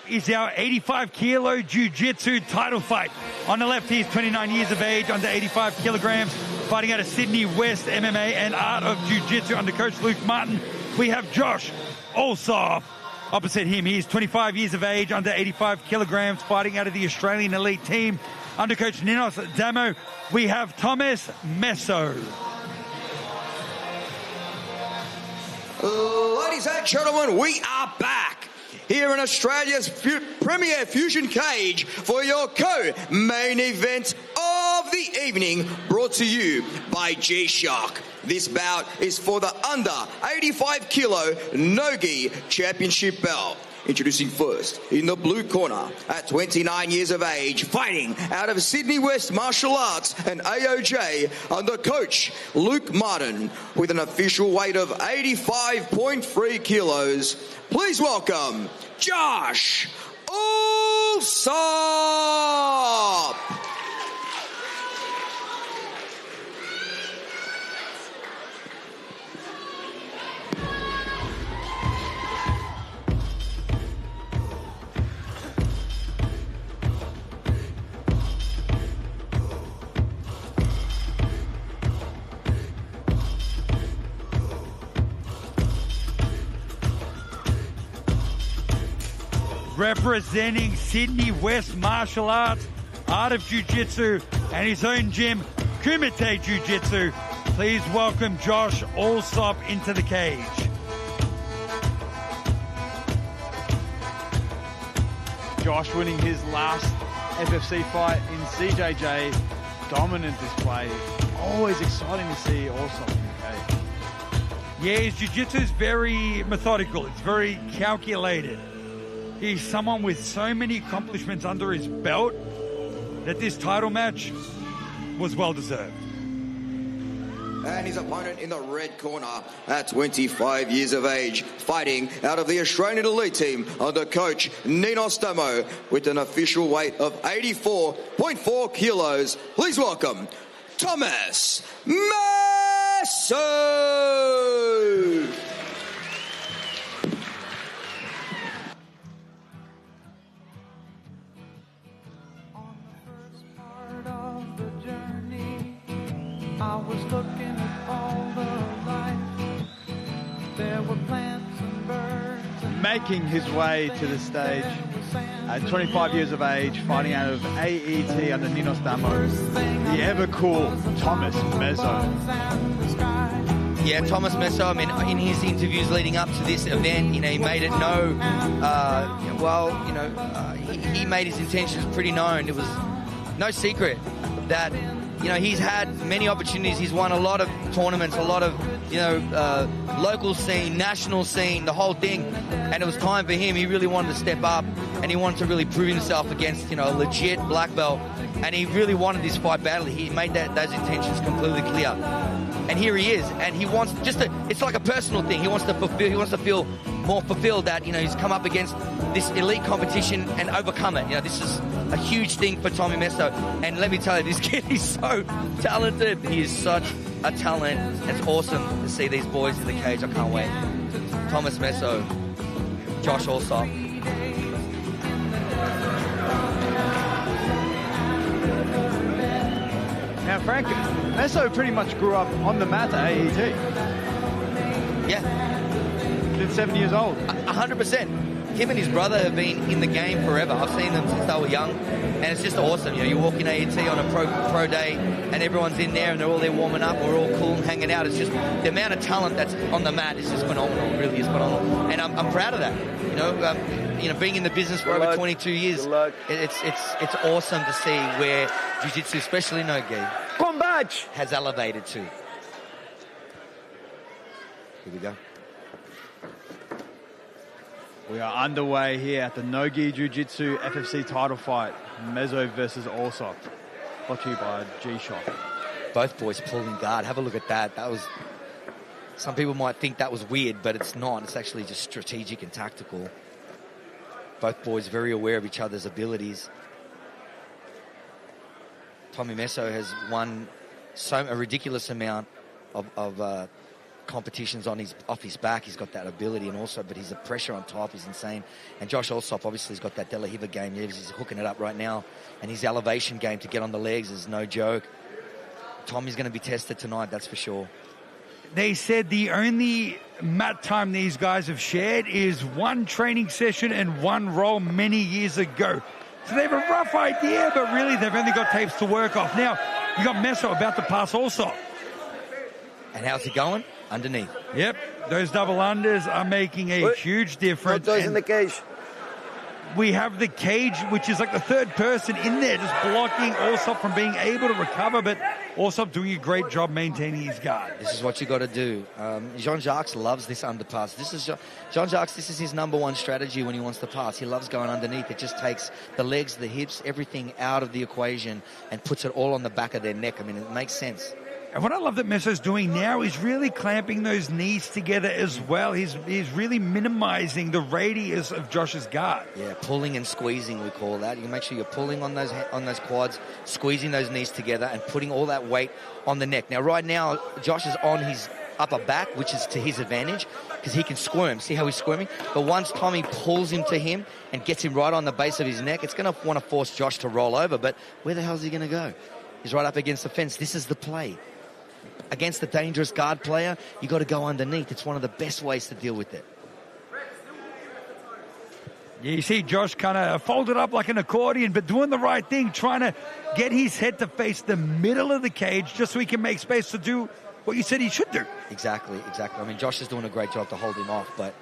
is our 85 kilo jiu-jitsu title fight. On the left, he's 29 years of age, under 85 kilograms, fighting out of Sydney West MMA and Art of Jiu-Jitsu under Coach Luke Martin. We have Josh Allsopp. Opposite him, he's 25 years of age, under 85 kilograms, fighting out of the Australian Elite Team under Coach Ninos Damo. We have Thomas Messo. Ladies and gentlemen, we are back here in Australia's premier fusion cage for your co-main event of the evening, brought to you by G-Shock. This bout is for the under 85 kilo Nogi Championship belt. Introducing first, in the blue corner, at 29 years of age, fighting out of Sydney West Martial Arts and AOJ under Coach Luke Martin, with an official weight of 85.3 kilos. Please welcome Josh Allsopp. Representing Sydney West Martial Arts, Art of Jiu-Jitsu, and his own gym, Kumite Jiu-Jitsu. Please welcome Josh Allsopp into the cage. Josh winning his last FFC fight in CJJ. Dominant display. Always exciting to see Allsopp in the cage. Yeah, his jiu-jitsu is very methodical. It's very calculated. He's someone with so many accomplishments under his belt that this title match was well deserved. And his opponent in the red corner, at 25 years of age, fighting out of the Australian Elite Team under Coach Ninos Damo, with an official weight of 84.4 kilos. Please welcome Thomas Messo. I was looking at all the lights. There were plants and birds. Making his way to the stage at 25 years of age, fighting out of AET under Ninos Damo, the ever cool Thomas Messo. Yeah, Thomas Messo, I mean, in his interviews leading up to this event, you know, he made it know, he made his intentions pretty known. It was no secret that, you know, he's had many opportunities. He's won a lot of tournaments, a lot of, local scene, national scene, the whole thing. And it was time for him. He really wanted to step up, and he wanted to really prove himself against, a legit black belt. And he really wanted this fight badly. He made those intentions completely clear. And here he is. And he wants it's like a personal thing. He wants to feel more fulfilled that, he's come up against this elite competition and overcome it. This is a huge thing for Tommy Messo. And let me tell you, this kid is so talented. He is such a talent. It's awesome to see these boys in the cage. I can't wait. Thomas Messo, Josh Allsopp. Now, Frank, Messo pretty much grew up on the mat at AET. Yeah. He's 7 years old. 100%. Him and his brother have been in the game forever. I've seen them since they were young, and it's just awesome. You walk in AET on a pro day, and everyone's in there, and they're all there warming up. We're all cool and hanging out. It's just the amount of talent that's on the mat is just phenomenal. It really is phenomenal, and I'm proud of that. Being in the business for over 22 years, it's awesome to see where jiu-jitsu, especially no-gi, has elevated to. Here we go. We are underway here at the No-Gi Jiu-Jitsu FFC title fight, Messo versus Allsopp, brought to you by G-Shock. Both boys pulling guard. Have a look at that. Some people might think that was weird, but it's not. It's actually just strategic and tactical. Both boys very aware of each other's abilities. Tommy Messo has won a ridiculous amount of competitions off his back. He's got that ability, and also, but his pressure on top is insane. And Josh Allsopp obviously has got that De La Riva game. He's hooking it up right now, and his elevation game to get on the legs is no joke. Tommy's going to be tested tonight, that's for sure. They said the only mat time these guys have shared is one training session and one roll many years ago. So they have a rough idea, but really they've only got tapes to work off. Now, you got Messo about to pass also. And how's he going? Underneath. Yep, those double unders are making a huge difference. Put those in the cage. We have the cage, which is like the third person in there, just blocking Allsopp from being able to recover, but Allsopp doing a great job maintaining his guard. This is what you got to do. Jean-Jacques loves this underpass. Jean-Jacques, this is his number one strategy when he wants to pass. He loves going underneath. It just takes the legs, the hips, everything out of the equation and puts it all on the back of their neck. I mean, it makes sense. And what I love that Messo's doing now is really clamping those knees together as well. He's really minimizing the radius of Josh's guard. Yeah, pulling and squeezing, we call that. You can make sure you're pulling on those quads, squeezing those knees together and putting all that weight on the neck. Now, right now, Josh is on his upper back, which is to his advantage because he can squirm. See how he's squirming? But once Tommy pulls him to him and gets him right on the base of his neck, it's going to want to force Josh to roll over. But where the hell is he going to go? He's right up against the fence. This is the play. Against a dangerous guard player, you got to go underneath. It's one of the best ways to deal with it. Yeah, you see Josh kind of folded up like an accordion, but doing the right thing, trying to get his head to face the middle of the cage just so he can make space to do what you said he should do. Exactly. I mean, Josh is doing a great job to hold him off, but,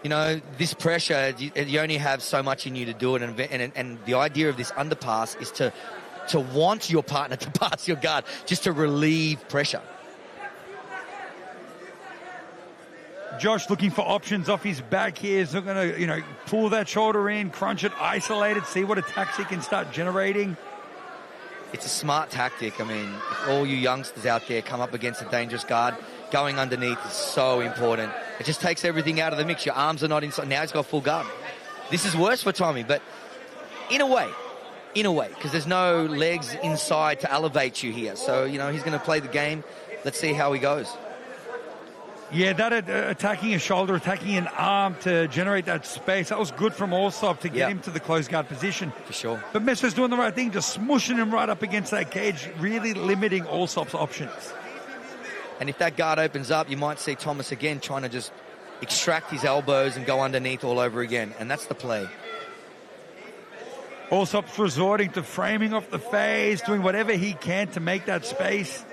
you know, this pressure, you only have so much in you to do it, and the idea of this underpass is to want your partner to pass your guard, just to relieve pressure. Josh looking for options off his back here. He's not going to, pull that shoulder in, crunch it, isolate it, see what attacks he can start generating. It's a smart tactic. I mean, if all you youngsters out there come up against a dangerous guard, going underneath is so important. It just takes everything out of the mix. Your arms are not inside. Now he's got full guard. This is worse for Tommy, but in a way, because there's no legs inside to elevate you here. So, he's going to play the game. Let's see how he goes. Yeah, that attacking a shoulder, attacking an arm to generate that space, that was good from Allsopp to get him to the close guard position. For sure. But Messo's doing the right thing, just smushing him right up against that cage, really limiting Allsopp's options. And if that guard opens up, you might see Thomas again trying to just extract his elbows and go underneath all over again. And that's the play. Allsopp's resorting to framing off the face, doing whatever he can to make that space.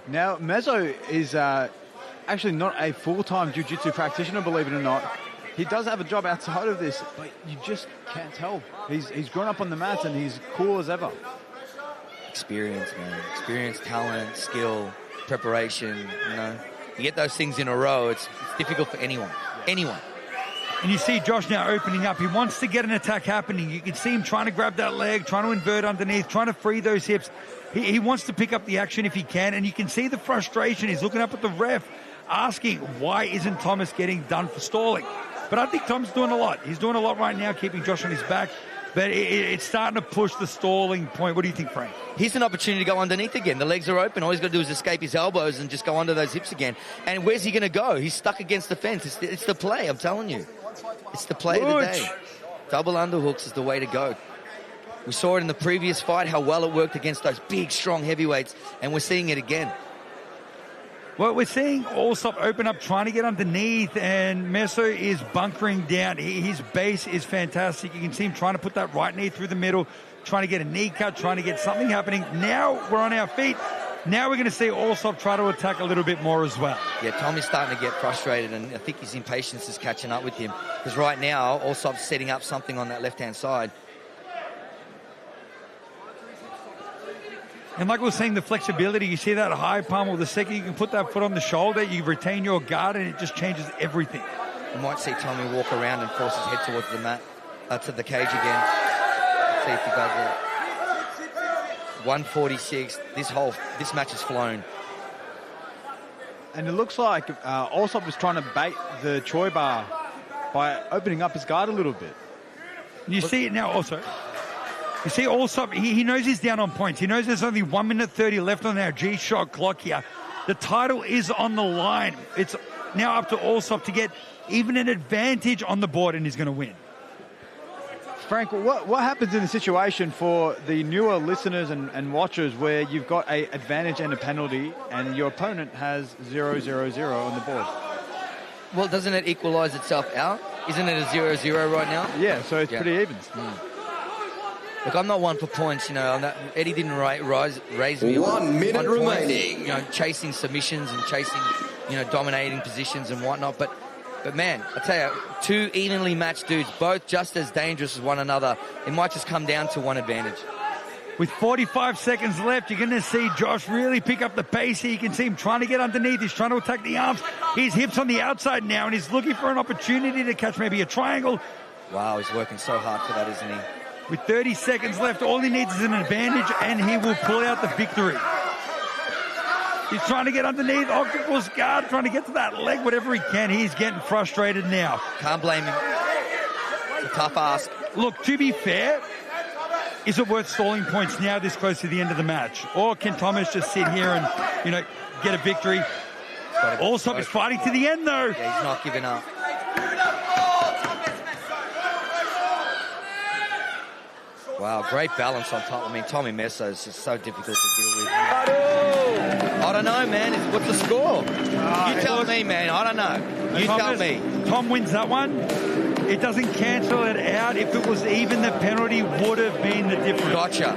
Now, Messo is actually not a full-time jiu-jitsu practitioner, believe it or not. He does have a job outside of this, but you just can't tell. He's grown up on the mats and he's cool as ever. Experience, man. Experience, talent, skill, preparation, You get those things in a row, it's difficult for anyone. And you see Josh now opening up. He wants to get an attack happening. You can see him trying to grab that leg, trying to invert underneath, trying to free those hips. He wants to pick up the action if he can, and you can see the frustration. He's looking up at the ref, asking, why isn't Thomas getting done for stalling? But I think Tom's doing a lot. He's doing a lot right now, keeping Josh on his back. But it's starting to push the stalling point. What do you think, Frank? Here's an opportunity to go underneath again. The legs are open. All he's got to do is escape his elbows and just go under those hips again. And where's he going to go? He's stuck against the fence. It's the play, I'm telling you. It's the play of the day. Double underhooks is the way to go. We saw it in the previous fight, how well it worked against those big, strong heavyweights, and we're seeing it again. Well, we're seeing Allsopp open up, trying to get underneath, and Messo is bunkering down. His base is fantastic. You can see him trying to put that right knee through the middle, trying to get a knee cut, trying to get something happening. Now we're on our feet. Now we're going to see Allsopp try to attack a little bit more as well. Yeah, Tommy's starting to get frustrated, and I think his impatience is catching up with him. Because right now, Allsopp's setting up something on that left-hand side. And like we were saying, the flexibility, you see that high pommel, the second you can put that foot on the shoulder, you retain your guard, and it just changes everything. You might see Tommy walk around and force his head towards the mat, to the cage again. Let's see if he does it. 146. This match has flown. And it looks like Allsopp was trying to bait the Choi bar by opening up his guard a little bit. You see it now also. You see, Allsopp, he knows he's down on points. He knows there's only 1 minute 30 left on our G-Shock clock here. The title is on the line. It's now up to Allsopp to get even an advantage on the board, and he's going to win. Frank, what happens in the situation for the newer listeners and watchers where you've got an advantage and a penalty and your opponent has 0-0-0 on the board? Well, doesn't it equalise itself out? Isn't it a 0-0 right now? Yeah, so it's pretty even. Look, I'm not one for points, Eddie didn't raise me 1 minute remaining. Points, chasing submissions and chasing, dominating positions and whatnot. But man, I tell you, two evenly matched dudes, both just as dangerous as one another. It might just come down to one advantage. With 45 seconds left, you're going to see Josh really pick up the pace here. You can see him trying to get underneath. He's trying to attack the arms. His hips on the outside now, and he's looking for an opportunity to catch maybe a triangle. Wow, he's working so hard for that, isn't he? With 30 seconds left, all he needs is an advantage, and he will pull out the victory. He's trying to get underneath, octopus guard, trying to get to that leg, whatever he can. He's getting frustrated now. Can't blame him. It's a tough ask. Look, to be fair, is it worth stalling points now this close to the end of the match? Or can Thomas just sit here and, get a victory? Allsopp is fighting to the end, though. Yeah, he's not giving up. Wow, great balance on top. I mean, Tommy Messo is just so difficult to deal with. I don't know, man. What's the score? You tell me, man. I don't know. You tell me. Tom wins that one. It doesn't cancel it out. If it was even, the penalty would have been the difference. Gotcha.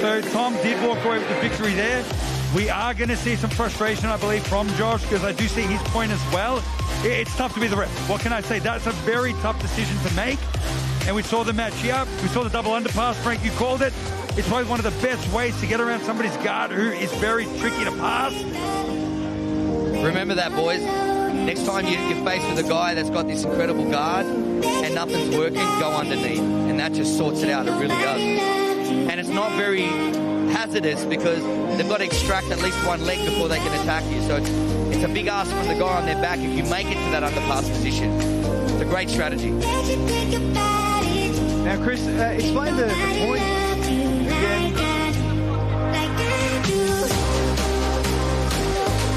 So Tom did walk away with the victory there. We are going to see some frustration, I believe, from Josh, because I do see his point as well. It's tough to be the ref. What can I say? That's a very tough decision to make. And we saw the match here. We saw the double underpass. Frank, you called it. It's probably one of the best ways to get around somebody's guard who is very tricky to pass. Remember that, boys. Next time you're faced with a guy that's got this incredible guard and nothing's working, go underneath. And that just sorts it out. It really does. And it's not very hazardous because they've got to extract at least one leg before they can attack you. So it's a big ask from the guy on their back if you make it to that underpass position. It's a great strategy. Now, Chris, explain the point again.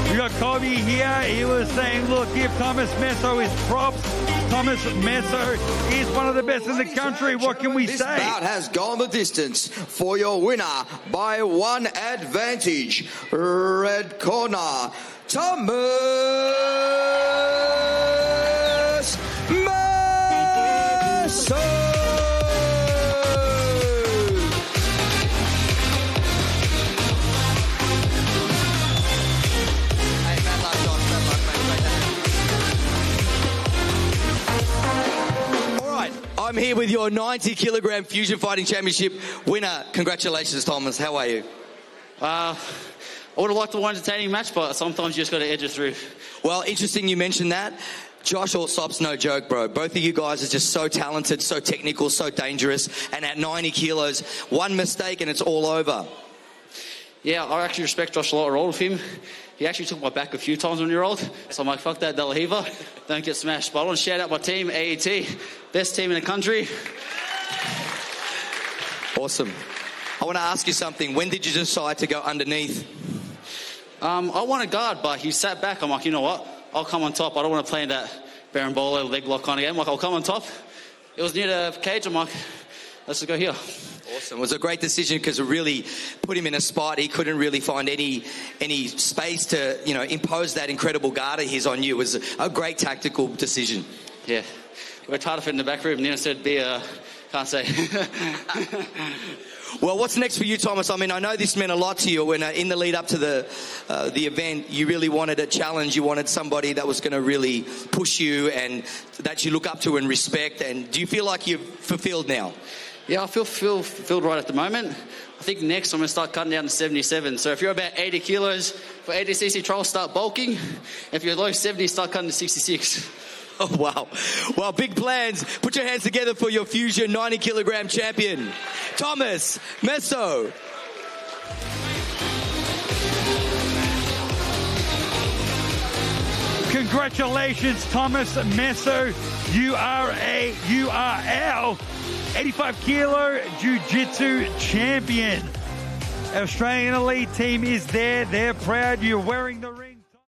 We got Kobe here. He was saying, look, give Thomas Messo his props. Thomas Messo is one of the best in the country. What can we say? This bout has gone the distance for your winner by one advantage. Red corner, Thomas Messo. I'm here with your 90-kilogram Fusion Fighting Championship winner. Congratulations, Thomas. How are you? I would have liked a more entertaining match, but sometimes you just got to edge it through. Well, interesting you mentioned that. Josh Allsopp's no joke, bro. Both of you guys are just so talented, so technical, so dangerous. And at 90 kilos, one mistake and it's all over. Yeah, I actually respect Josh a lot. I rolled with him. He actually took my back a few times when he rolled. So I'm like, fuck that, De La Riva. Don't get smashed. But I want to shout out my team, AET. Best team in the country. Awesome. I want to ask you something. When did you decide to go underneath? I want to guard, but he sat back. I'm like, you know what? I'll come on top. I don't want to play in that Berimbolo leg lock kind of game. Like, I'll come on top. It was near the cage. I'm like, let's just go here. Awesome. It was a great decision because it really put him in a spot. He couldn't really find any space to, impose that incredible guard of his on you. It was a great tactical decision. Yeah. We worked hard to fit in the back room. Nina said, can't say. Well, what's next for you, Thomas? I mean, I know this meant a lot to you when in the lead up to the event, you really wanted a challenge. You wanted somebody that was going to really push you and that you look up to and respect. And do you feel like you've fulfilled now? Yeah, I feel fulfilled right at the moment. I think next I'm going to start cutting down to 77. So if you're about 80 kilos for 80cc trials, start bulking. If you're low 70, start cutting to 66. Oh, wow. Well, big plans. Put your hands together for your Fusion 90-kilogram champion, Thomas Messo. Congratulations, Thomas Messo. You are a URL 85 kilo jiu-jitsu champion. Our Australian elite team is there. They're proud you're wearing the ring.